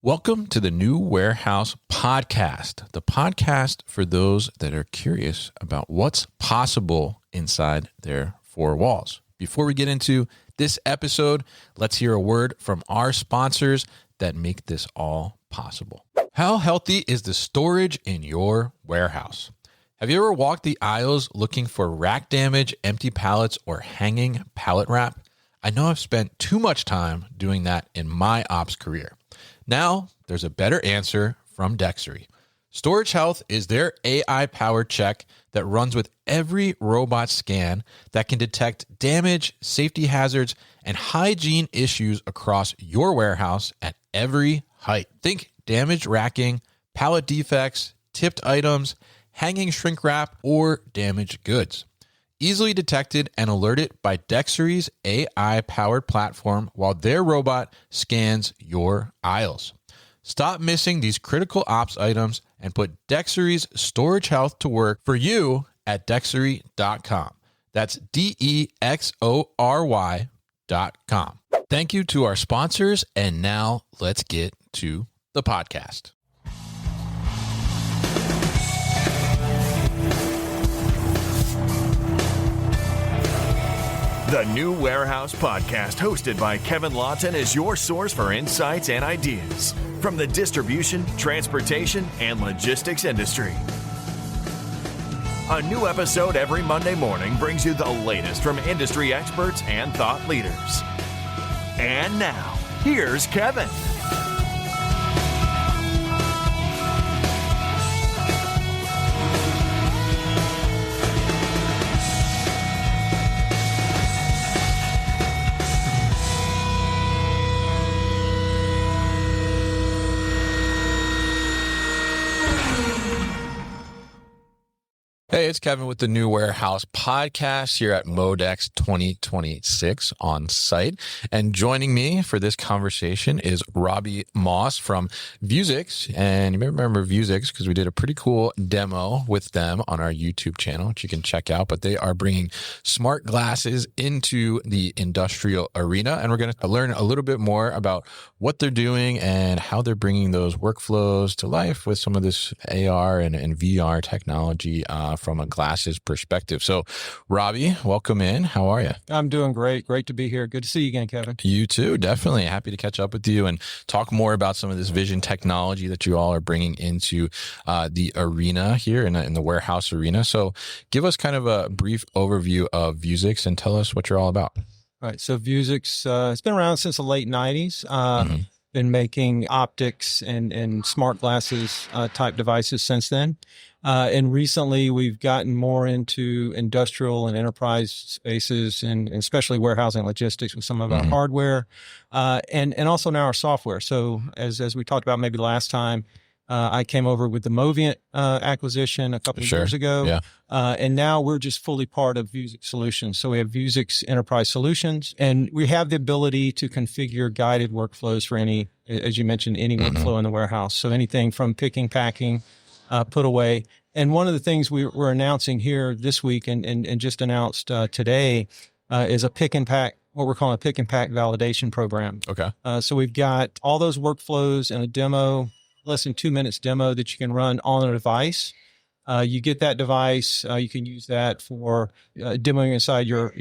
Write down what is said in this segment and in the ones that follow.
Welcome to the New Warehouse Podcast, the podcast for those that are curious about what's possible inside their four walls. Before we get into this episode, let's hear a word from our sponsors that make this all possible. How healthy is the storage in your warehouse? Have you ever walked the aisles looking for rack damage, empty pallets, or hanging pallet wrap? I know I've spent too much time doing that in my ops career. Now, there's a better answer from Dextery. Storage Health is their AI-powered check that runs with every robot scan that can detect damage, safety hazards, and hygiene issues across your warehouse at every height. Think damaged racking, pallet defects, tipped items, hanging shrink wrap, or damaged goods. Easily detected and alerted by Dextery's AI-powered platform while their robot scans your aisles. Stop missing these critical ops items and put Dextery's Storage Health to work for you at Dextery.com. That's DEXORY.com. Thank you to our sponsors, and now let's get to the podcast. The New Warehouse Podcast, hosted by Kevin Lawton, is your source for insights and ideas from the distribution, transportation, and logistics industry. A new episode every Monday morning brings you the latest from industry experts and thought leaders. And now, here's Kevin. Hey, it's Kevin with the New Warehouse Podcast here at Modex 2026 on site. And joining me for this conversation is Robby Moss from Vuzix. And you may remember Vuzix because we did a pretty cool demo with them on our YouTube channel, which you can check out. But they are bringing smart glasses into the industrial arena. And we're going to learn a little bit more about what they're doing and how they're bringing those workflows to life with some of this AR and VR technology from a glasses perspective. So, Robby, welcome in. How are you? I'm doing great. Great to be here. Good to see you again, Kevin. You too. Definitely happy to catch up with you and talk more about some of this vision technology that you all are bringing into the arena here in the warehouse arena. So, give us kind of a brief overview of Vuzix and tell us what you're all about. All right. So, Vuzix, it's been around since the late 90s. Been making optics and smart glasses type devices since then. And recently we've gotten more into industrial and enterprise spaces and especially warehousing and logistics with some of our hardware, and also now our software. So as we talked about maybe last time, I came over with the Movient acquisition a couple of years ago. Yeah. And now we're just fully part of Vuzix Solutions. So we have Vuzix Enterprise Solutions, and we have the ability to configure guided workflows for any, as you mentioned, any workflow in the warehouse. So anything from picking, packing, put away. And one of the things we're announcing here this week and just announced today is a pick and pack, what we're calling a pick and pack validation program. Okay. So we've got all those workflows in a demo, less than 2 minutes demo that you can run on a device. You get that device, you can use that for demoing inside your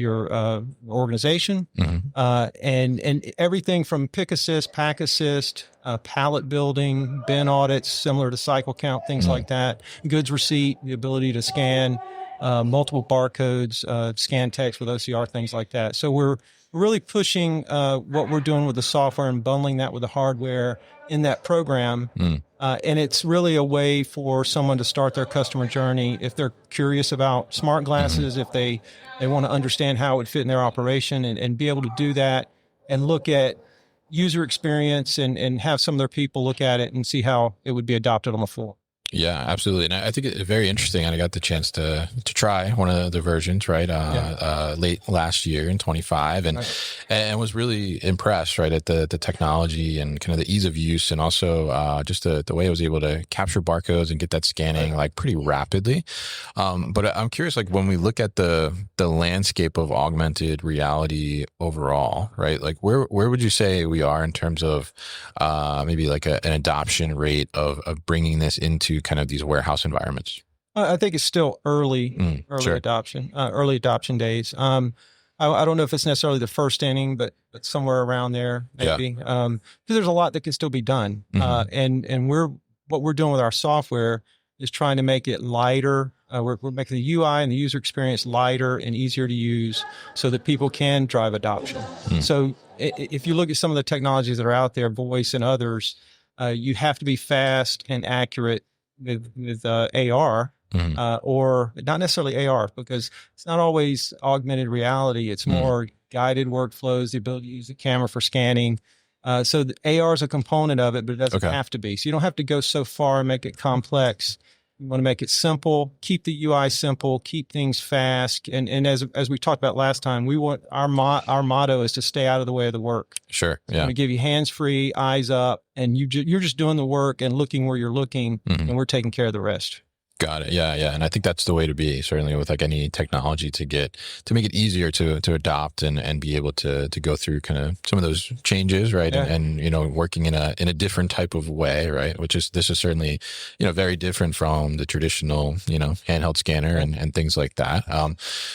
organization, and everything from pick assist, pack assist, pallet building, bin audits, similar to cycle count, things like that. Goods receipt, the ability to scan multiple barcodes, scan text with OCR, things like that. So we're really pushing what we're doing with the software and bundling that with the hardware in that program. And it's really a way for someone to start their customer journey if they're curious about smart glasses, if they want to understand how it would fit in their operation and be able to do that and look at user experience and have some of their people look at it and see how it would be adopted on the floor. Yeah, absolutely. And I think it's very interesting. And I got the chance to try one of the versions, right? Late last year in 25 and was really impressed, right, at the technology and kind of the ease of use. And also, just the way I was able to capture barcodes and get that scanning like pretty rapidly. But I'm curious, like when we look at the landscape of augmented reality overall, right? Like where would you say we are in terms of, maybe like an adoption rate of bringing this into kind of these warehouse environments? I think it's still early Sure. adoption days. I don't know if it's necessarily the first inning, but somewhere around there, maybe. Because there's a lot that can still be done. And what we're doing with our software is trying to make it lighter. We're making the UI and the user experience lighter and easier to use so that people can drive adoption. So if you look at some of the technologies that are out there, voice and others, you have to be fast and accurate with AR, or not necessarily AR, because it's not always augmented reality. It's more guided workflows, the ability to use the camera for scanning. So the AR is a component of it, but it doesn't have to be. So you don't have to go so far and make it complex. You want to make it simple, keep the UI simple, keep things fast. And as we talked about last time, we want our motto is to stay out of the way of the work. Sure. So I'm going to give you hands-free, eyes up, and you're just doing the work and looking where you're looking, and we're taking care of the rest. Got it. Yeah. And I think that's the way to be, certainly with like any technology to make it easier to adopt and be able to go through kind of some of those changes, right? Yeah. And working in a different type of way, right? This is certainly, very different from the traditional, handheld scanner and things like that.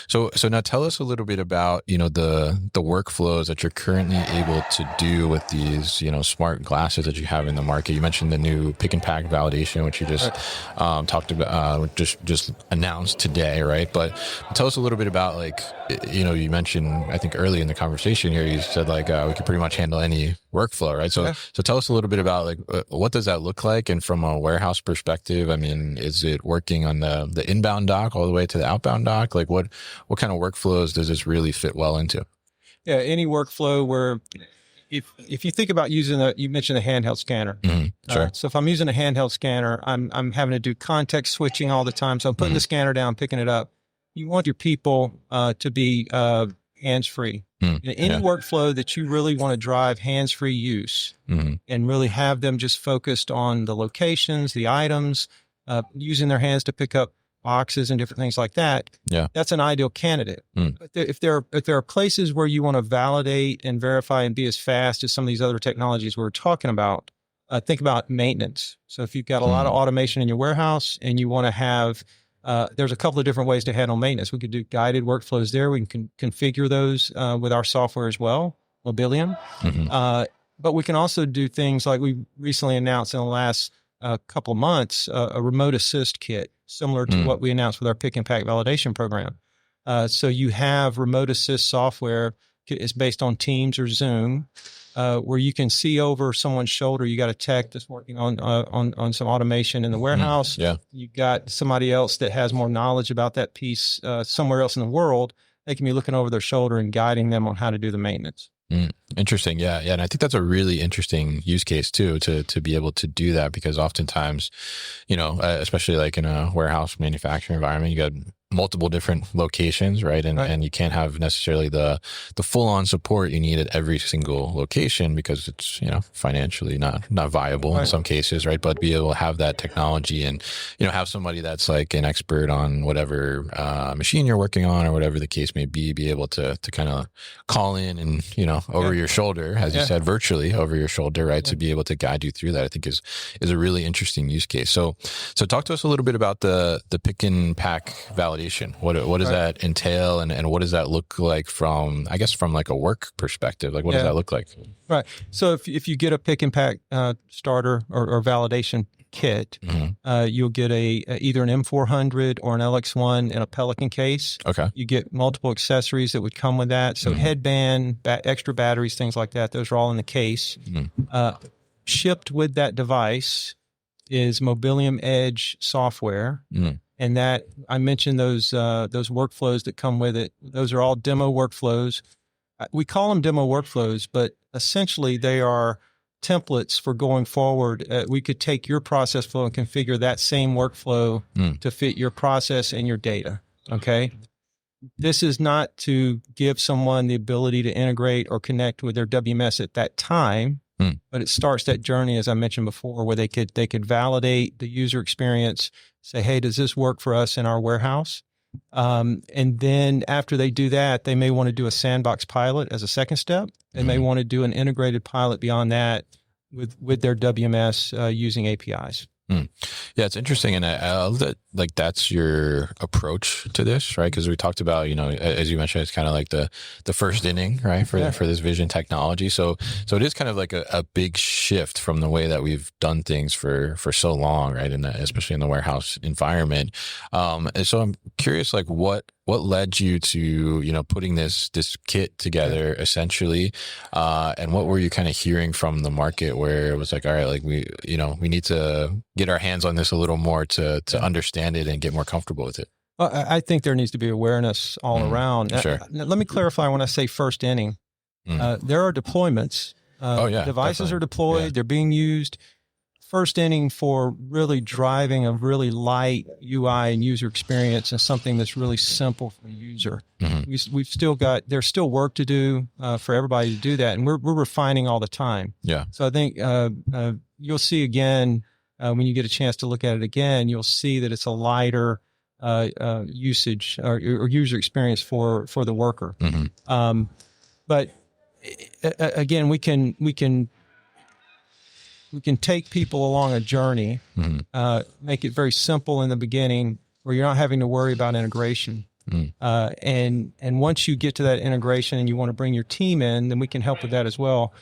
So now tell us a little bit about, the workflows that you're currently able to do with these, smart glasses that you have in the market. You mentioned the new pick and pack validation, which you just talked about. Just announced today, right? But tell us a little bit about, like, you mentioned, I think early in the conversation here, you said like we could pretty much handle any workflow, right? So tell us a little bit about like what does that look like, and from a warehouse perspective, I mean, is it working on the inbound dock all the way to the outbound dock? Like what kind of workflows does this really fit well into? Yeah, any workflow where if you think about using you mentioned the handheld scanner. Sure. So if I'm using a handheld scanner, I'm having to do context switching all the time. So I'm putting the scanner down, picking it up. You want your people to be hands-free. Any workflow that you really want to drive hands-free use and really have them just focused on the locations, the items, using their hands to pick up boxes and different things like that. Yeah, that's an ideal candidate. But if there are places where you want to validate and verify and be as fast as some of these other technologies we're talking about, think about maintenance. So if you've got a lot of automation in your warehouse and you want to have, there's a couple of different ways to handle maintenance. We could do guided workflows there. We can configure those with our software as well, Mobilium. But we can also do things like we recently announced in the last couple of months, a remote assist kit, similar to what we announced with our pick and pack validation program. So you have remote assist software. It's based on Teams or Zoom, where you can see over someone's shoulder. You got a tech that's working on some automation in the warehouse. You got somebody else that has more knowledge about that piece somewhere else in the world. They can be looking over their shoulder and guiding them on how to do the maintenance. Interesting. Yeah. And I think that's a really interesting use case too, to be able to do that, because oftentimes, especially like in a warehouse manufacturing environment, you got multiple different locations, right? And you can't have necessarily the full on support you need at every single location, because it's, financially not viable in some cases, right? But be able to have that technology and, have somebody that's like an expert on whatever machine you're working on or whatever the case may be able to kind of call in and, over your shoulder, as you said, virtually over your shoulder, right? To be able to guide you through that, I think is a really interesting use case. So talk to us a little bit about the pick and pack validation. What does that entail, and what does that look like from like a work perspective? Like what does that look like? Right. So if you get a pick and pack starter or validation kit, you'll get either an M400 or an LX1 in a Pelican case. Okay. You get multiple accessories that would come with that. So headband, extra batteries, things like that. Those are all in the case. Shipped with that device is Mobilium Edge software. And that I mentioned those workflows that come with it. Those are all demo workflows. We call them demo workflows, but essentially they are templates for going forward. We could take your process flow and configure that same workflow to fit your process and your data. Okay. This is not to give someone the ability to integrate or connect with their WMS at that time, but it starts that journey, as I mentioned before, where they could validate the user experience, say, hey, does this work for us in our warehouse? And then after they do that, they may want to do a sandbox pilot as a second step. They may want to do an integrated pilot beyond that with their WMS using APIs. Yeah, it's interesting. And I love that, like, that's your approach to this, right? Because we talked about, as you mentioned, it's kind of like the first inning, right? For this vision technology. So it is kind of like a big shift from the way that we've done things for so long, right? And especially in the warehouse environment. And so I'm curious, like, what led you to, putting this kit together essentially? And what were you kind of hearing from the market where it was like, all right, like we need to get our hands on this a little more to understand it and get more comfortable with it? Well, I think there needs to be awareness all around. Sure. Let me clarify when I say first inning. There are deployments. Devices definitely. are deployed. Yeah. They're being used. First inning for really driving a really light UI and user experience and something that's really simple for the user. We've still got, there's still work to do for everybody to do that. And we're refining all the time. Yeah. So I think you'll see again, when you get a chance to look at it again, you'll see that it's a lighter usage or user experience for the worker. But again, we can take people along a journey, make it very simple in the beginning where you're not having to worry about integration. And once you get to that integration and you want to bring your team in, then we can help with that as well.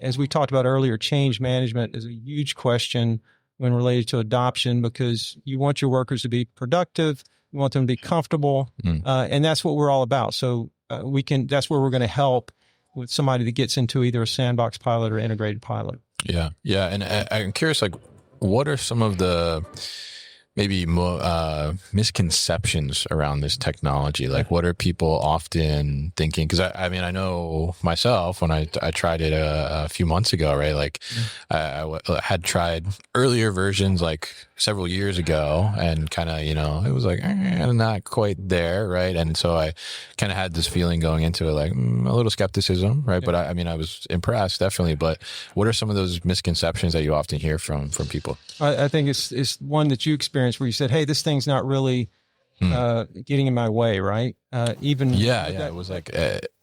As we talked about earlier, change management is a huge question when related to adoption, because you want your workers to be productive, you want them to be comfortable, and that's what we're all about. So that's where we're going to help with somebody that gets into either a sandbox pilot or integrated pilot. Yeah. Yeah. And I'm curious, like, what are some of the maybe misconceptions around this technology? Like, what are people often thinking? Because I mean, I know myself when I tried it a few months ago, right? Like, I had tried earlier versions like several years ago, and kind of, it was like not quite there, right? And so I kind of had this feeling going into it, like a little skepticism, right? But I mean, I was impressed, definitely. But what are some of those misconceptions that you often hear from people? I think it's one that you experienced where you said, hey, this thing's not really getting in my way, right? It was like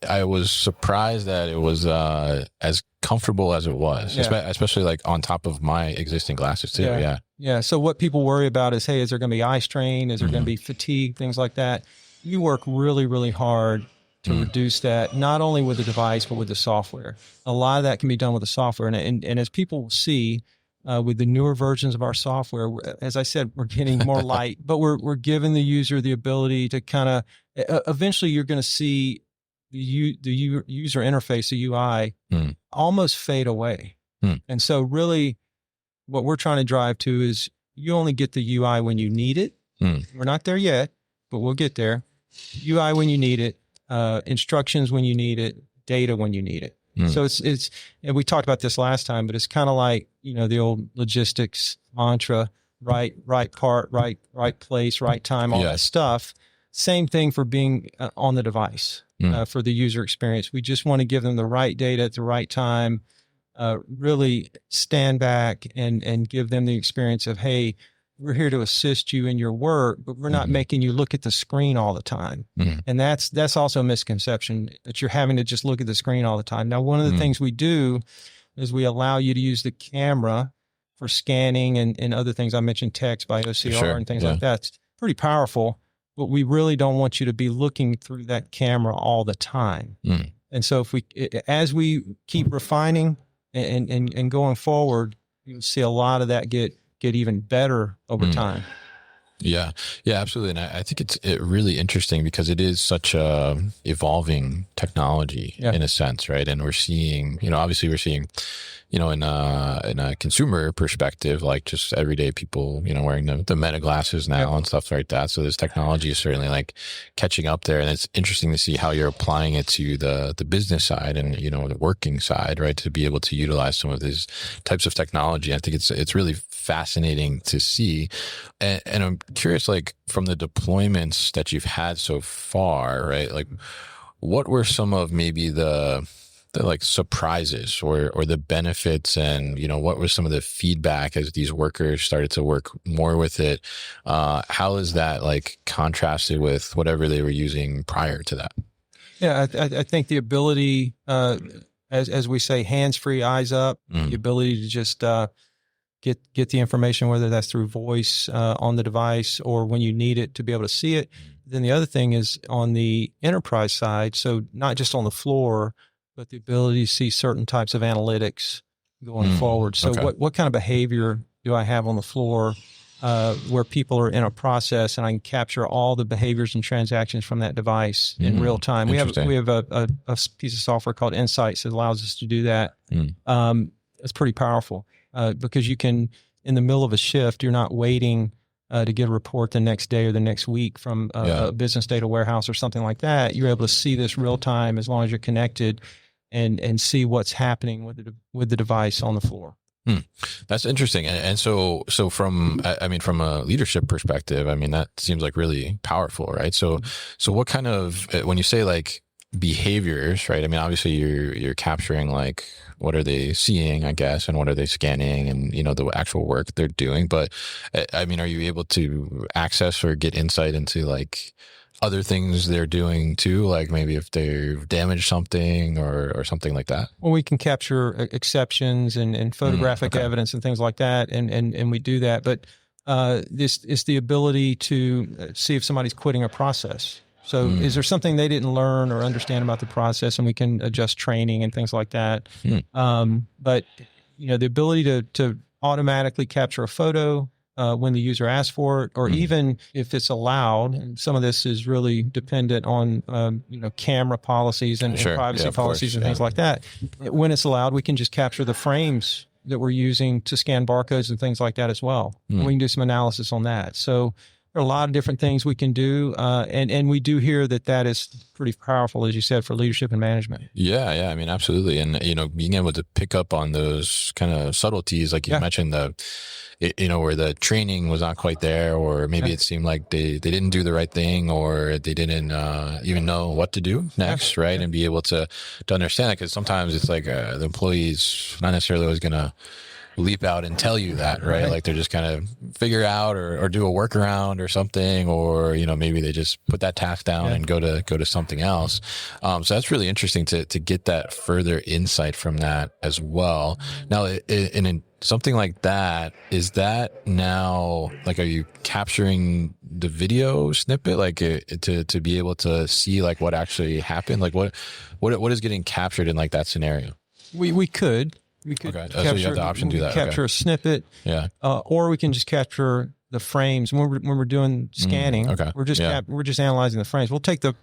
I was surprised that it was as comfortable as it was, especially like on top of my existing glasses too. Yeah. So what people worry about is, hey, is there going to be eye strain? Is there going to be fatigue? Things like that. You work really, really hard to reduce that, not only with the device, but with the software. A lot of that can be done with the software. And as people see, with the newer versions of our software, as I said, we're getting more light, but we're giving the user the ability to kind of, eventually you're going to see the user interface, the UI, almost fade away. And so really what we're trying to drive to is you only get the UI when you need it. We're not there yet, but we'll get there. UI when you need it, instructions when you need it, data when you need it. So it's, and we talked about this last time, but it's kind of like, the old logistics mantra, right part, right place, right time, all that stuff. Same thing for being on the device, for the user experience. We just want to give them the right data at the right time, really stand back and give them the experience of, hey, we're here to assist you in your work, but we're not making you look at the screen all the time. And that's also a misconception, that you're having to just look at the screen all the time. Now, one of the things we do is we allow you to use the camera for scanning and other things. I mentioned text by OCR and things like that. It's pretty powerful, but we really don't want you to be looking through that camera all the time. And so as we keep refining and going forward, you'll see a lot of that get even better over time. Yeah, yeah, absolutely. And I think it's really interesting because it is such a evolving technology in a sense, right? And we're seeing, obviously we're seeing, in a consumer perspective, like just everyday people, wearing the Meta glasses now and stuff like that. So this technology is certainly like catching up there. And it's interesting to see how you're applying it to the business side and, the working side, right? To be able to utilize some of these types of technology. I think it's really fascinating to see. And I'm curious, like from the deployments that you've had so far, right? Like what were some of maybe the like surprises or the benefits, and what was some of the feedback as these workers started to work more with it? How is that like contrasted with whatever they were using prior to that? Yeah, I think the ability, as we say, hands-free, eyes up, the ability to just get the information, whether that's through voice on the device or when you need it to be able to see it. Then the other thing is on the enterprise side, so not just on the floor, but the ability to see certain types of analytics going forward. So what kind of behavior do I have on the floor where people are in a process, and I can capture all the behaviors and transactions from that device in real time. We have a piece of software called Insights that allows us to do that. It's pretty powerful because you can, in the middle of a shift, you're not waiting to get a report the next day or the next week from a business data warehouse or something like that. You're able to see this real time as long as you're connected and see what's happening with the device on the floor. That's interesting. And so from a leadership perspective, that seems like really powerful, right? So what kind of, when you say like behaviors, right? Obviously you're capturing like, what are they seeing, I guess, and what are they scanning, and, the actual work they're doing. But are you able to access or get insight into like other things they're doing too? Like maybe if they've damaged something or something like that? Well, we can capture exceptions and photographic evidence and things like that. And we do that. But this is the ability to see if somebody's quitting a process. So is there something they didn't learn or understand about the process, and we can adjust training and things like that. But, the ability to automatically capture a photo when the user asks for it, or even if it's allowed, and some of this is really dependent on, camera policies and privacy policies and things like that. When it's allowed, we can just capture the frames that we're using to scan barcodes and things like that as well. We can do some analysis on that. So there are a lot of different things we can do. And we do hear that is pretty powerful, as you said, for leadership and management. Yeah. Absolutely. And, being able to pick up on those kind of subtleties, like you mentioned, where the training was not quite there, or maybe it seemed like they didn't do the right thing, or they didn't even know what to do next, right? And be able to understand that, because sometimes it's like the employee's not necessarily always going to leap out and tell you that, right? Like they're just kind of figure out or do a workaround or something, or, maybe they just put that task down and go to something else. So that's really interesting to get that further insight from that as well. Now, in something like that, is that now, like, are you capturing the video snippet, like to be able to see like what actually happened? Like what is getting captured in like that scenario? We could capture, so you have the option to do that. Capture a snippet, or we can just capture the frames when we're doing scanning. We're just analyzing the frames. We'll take the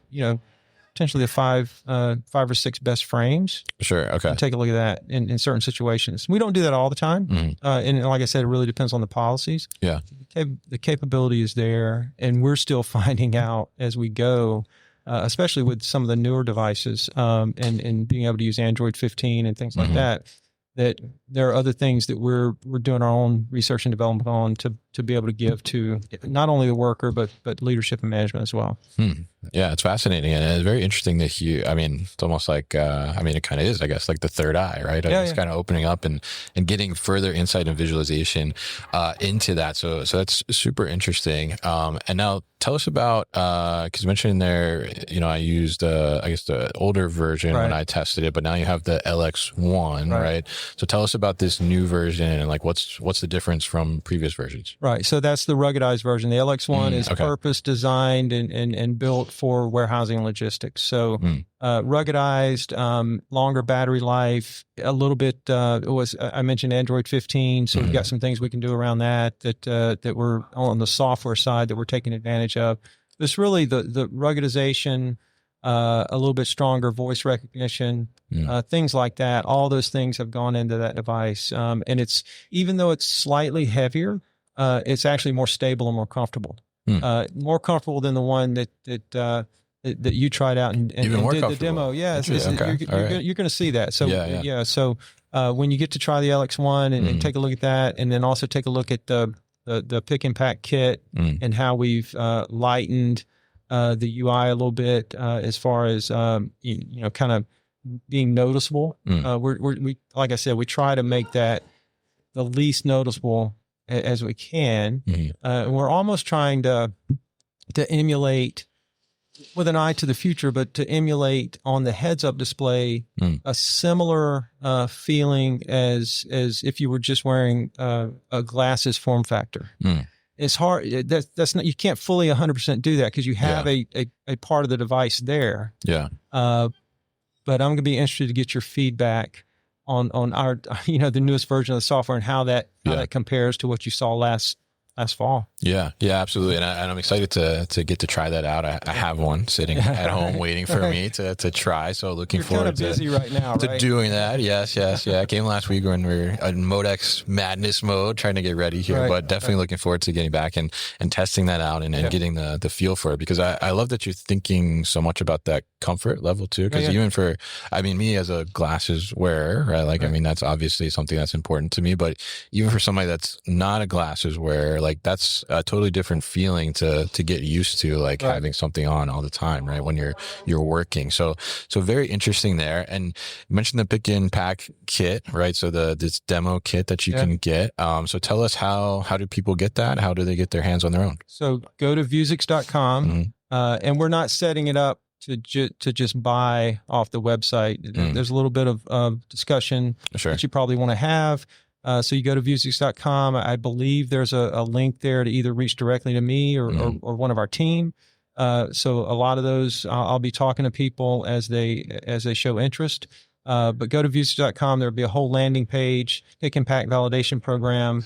potentially the five or six best frames. Sure. Okay. And take a look at that in certain situations. We don't do that all the time, and like I said, it really depends on the policies. Yeah. The capability is there, and we're still finding out as we go. Especially with some of the newer devices, and being able to use Android 15 and things like that there are other things that we're doing our own research and development on to be able to give to not only the worker, but leadership and management as well. Yeah, it's fascinating. And it's very interesting to hear. It's almost like, it kind of is, I guess, like the third eye, right? It's kind of opening up and getting further insight and visualization into that. So that's super interesting. And now tell us about, because you mentioned there, I used, I guess the older version when I tested it, but now you have the LX1, right? So tell us about this new version and like what's the difference from previous versions? Right. So that's the ruggedized version. The LX1 is purpose designed and built for warehousing and logistics. So ruggedized, longer battery life, a little bit. I mentioned Android 15, so we've got some things we can do around that we're on the software side that we're taking advantage of. It's really the ruggedization, a little bit stronger voice recognition, things like that. All those things have gone into that device, and it's, even though it's slightly heavier, it's actually more stable and more comfortable. More comfortable than the one that you tried out and did the demo. Yeah, you're going to see that. So So when you get to try the LX1 and take a look at that, and then also take a look at the pick and pack kit and how we've lightened the UI a little bit as far as kind of being noticeable. We like I said, we try to make that the least noticeable as we can. We're almost trying to emulate, with an eye to the future, but to emulate on the heads-up display a similar feeling as if you were just wearing a glasses form factor. It's hard. That's not, you can't fully 100% do that because you have a part of the device there. But I'm going to be interested to get your feedback on our, the newest version of the software and how that compares to what you saw last fall. Yeah, absolutely. And I'm excited to get to try that out. I have one sitting at home waiting for me to try. So looking forward to busy right now, to doing that. Yes. I came last week when we were in Modex madness mode, trying to get ready here, but definitely looking forward to getting back and testing that out and getting the feel for it, because I love that you're thinking so much about that comfort level too. Because even for, me as a glasses wearer, right? Like, that's obviously something that's important to me, but even for somebody that's not a glasses wearer, like that's a totally different feeling to get used to, like having something on all the time, right? When you're working. So very interesting there. And you mentioned the pick and pack kit, right? So this demo kit that you can get. So tell us how do people get that? How do they get their hands on their own? So go to Vuzix.com, and we're not setting it up to just buy off the website. There's a little bit of discussion that you probably want to have. So you go to Vuzix.com. I believe there's a link there to either reach directly to me or one of our team. So a lot of those, I'll be talking to people as they show interest. But go to Vuzix.com. There'll be a whole landing page, pick and pack validation program,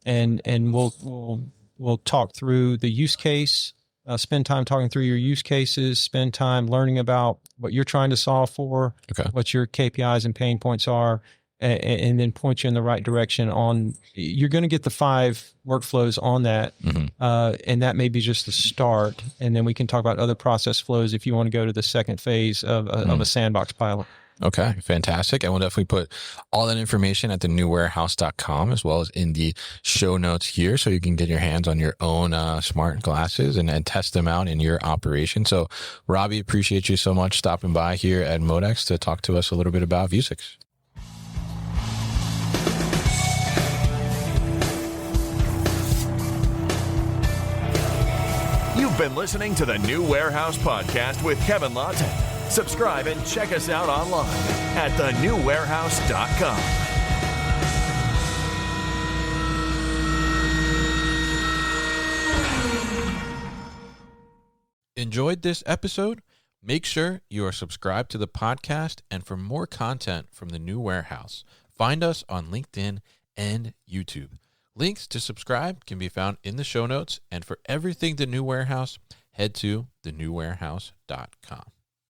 and we'll talk through the use case. Spend time talking through your use cases. Spend time learning about what you're trying to solve for, what your KPIs and pain points are. And then point you in the right direction on, you're going to get the 5 workflows on that. And that may be just the start. And then we can talk about other process flows if you want to go to the second phase of a sandbox pilot. Okay, fantastic. And we'll definitely put all that information at thenewwarehouse.com as well as in the show notes here, so you can get your hands on your own smart glasses and test them out in your operation. So Robby, appreciate you so much stopping by here at Modex to talk to us a little bit about Vuzix. You've been listening to the New Warehouse Podcast with Kevin Lawton. Subscribe and check us out online at thenewwarehouse.com. Enjoyed this episode? Make sure you are subscribed to the podcast, and for more content from the New Warehouse, find us on LinkedIn and YouTube. Links to subscribe can be found in the show notes, and for everything The New Warehouse, head to thenewwarehouse.com.